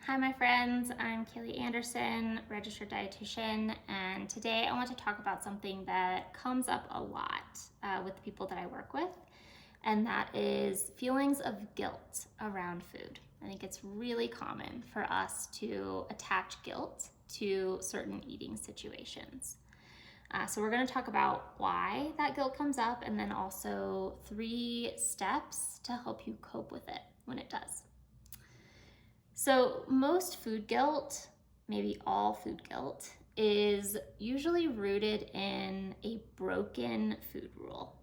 Hi, my friends. I'm Kaylee Anderson, registered dietitian, and today I want to talk about something that comes up a lot with the people that I work with, and that is feelings of guilt around food. I think it's really common for us to attach guilt to certain eating situations. So we're going to talk about why that guilt comes up, and then also 3 steps to help you cope with it when it does. So most food guilt, maybe all food guilt, is usually rooted in a broken food rule.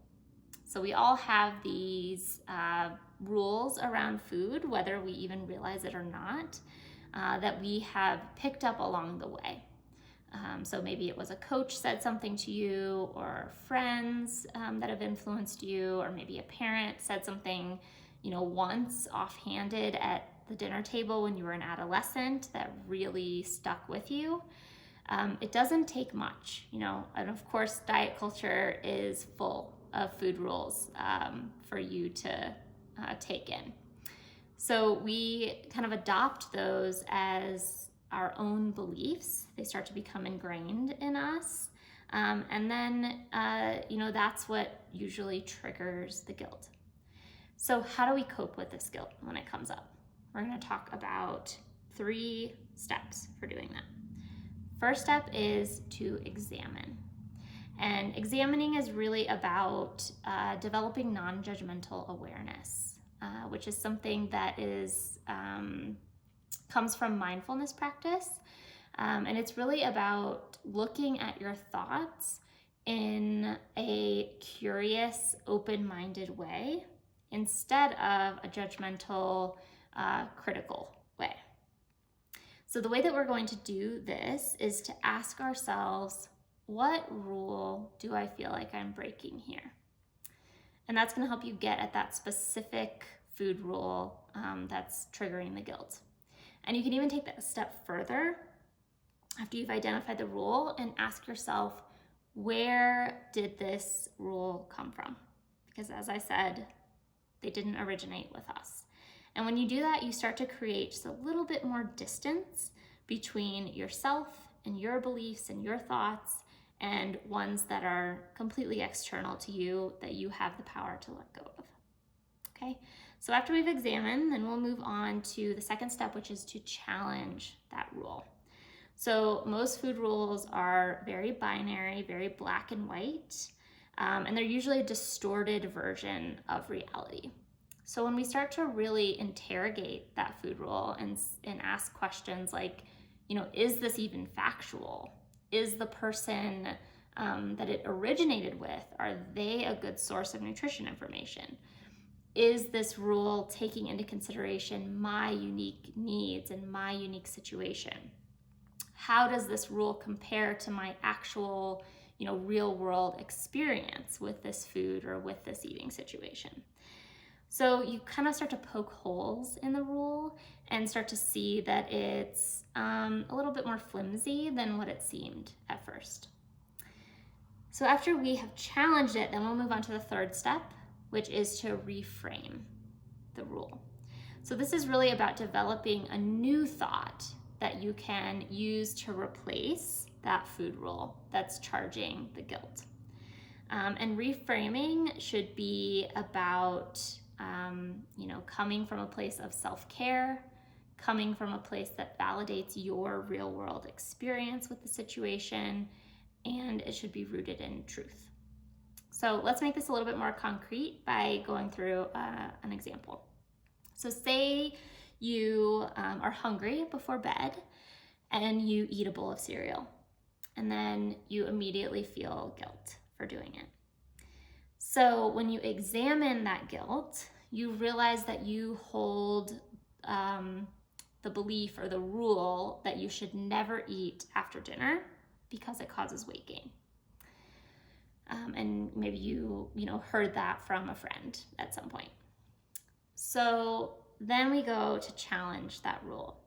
So we all have these rules around food, whether we even realize it or not, that we have picked up along the way. So maybe it was a coach said something to you, or friends that have influenced you, or maybe a parent said something, once offhanded at the dinner table when you were an adolescent that really stuck with you. It doesn't take much, and of course, diet culture is full of food rules for you to take in. So we kind of adopt those as our own beliefs. They start to become ingrained in us. And then, that's what usually triggers the guilt. So how do we cope with this guilt when it comes up? We're going to talk about 3 steps for doing that. First step is to examine. And examining is really about developing non-judgmental awareness, which is something that comes from mindfulness practice. And it's really about looking at your thoughts in a curious, open-minded way instead of a judgmental, critical way. So the way that we're going to do this is to ask ourselves, what rule do I feel like I'm breaking here? And that's going to help you get at that specific food rule that's triggering the guilt. And you can even take that a step further after you've identified the rule and ask yourself, where did this rule come from? Because as I said, they didn't originate with us. And when you do that, you start to create just a little bit more distance between yourself and your beliefs and your thoughts and ones that are completely external to you that you have the power to let go of. Okay, so after we've examined, then we'll move on to the second step, which is to challenge that rule. So most food rules are very binary, very black and white, and they're usually a distorted version of reality. So when we start to really interrogate that food rule and ask questions like, is this even factual? Is the person that it originated with, are they a good source of nutrition information? Is this rule taking into consideration my unique needs and my unique situation? How does this rule compare to my actual, real world experience with this food or with this eating situation? So you kind of start to poke holes in the rule and start to see that it's a little bit more flimsy than what it seemed at first. So after we have challenged it, then we'll move on to the third step, which is to reframe the rule. So this is really about developing a new thought that you can use to replace that food rule that's charging the guilt. And reframing should be about, coming from a place of self-care, coming from a place that validates your real world experience with the situation, and it should be rooted in truth. So let's make this a little bit more concrete by going through an example. So say you are hungry before bed and you eat a bowl of cereal, and then you immediately feel guilt for doing it. So when you examine that guilt, you realize that you hold the belief or the rule that you should never eat after dinner because it causes weight gain. And maybe you heard that from a friend at some point. So then we go to challenge that rule.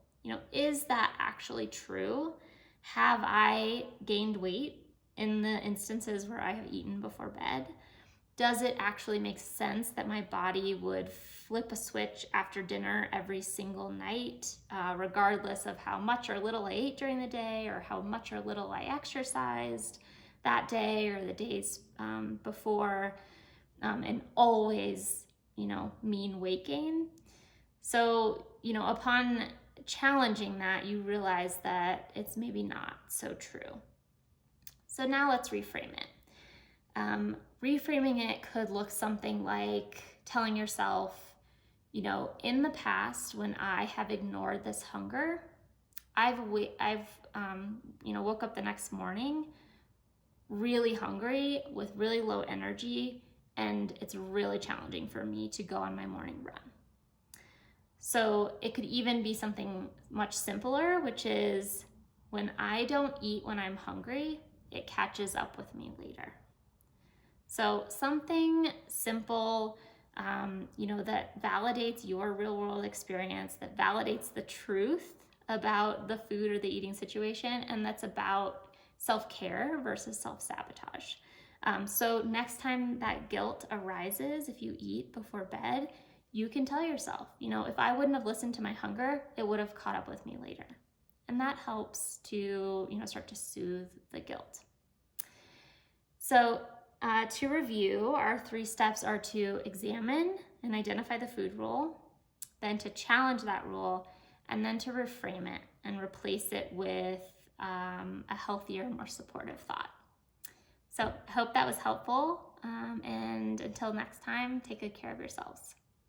Is that actually true? Have I gained weight in the instances where I have eaten before bed? Does it actually make sense that my body would flip a switch after dinner every single night, regardless of how much or little I ate during the day or how much or little I exercised that day or the days before, and always, mean weight gain. So, upon challenging that, you realize that it's maybe not so true. So now let's reframe it. Reframing it could look something like telling yourself, in the past when I have ignored this hunger, I've woke up the next morning really hungry with really low energy, and it's really challenging for me to go on my morning run. So it could even be something much simpler, which is when I don't eat when I'm hungry, it catches up with me later. So something simple, that validates your real world experience, that validates the truth about the food or the eating situation, and that's about self-care versus self-sabotage. So next time that guilt arises, if you eat before bed, you can tell yourself, if I wouldn't have listened to my hunger, it would have caught up with me later. And that helps to, start to soothe the guilt. So to review, our 3 steps are to examine and identify the food rule, then to challenge that rule, and then to reframe it and replace it with a healthier, more supportive thought. So I hope that was helpful. And until next time, take good care of yourselves.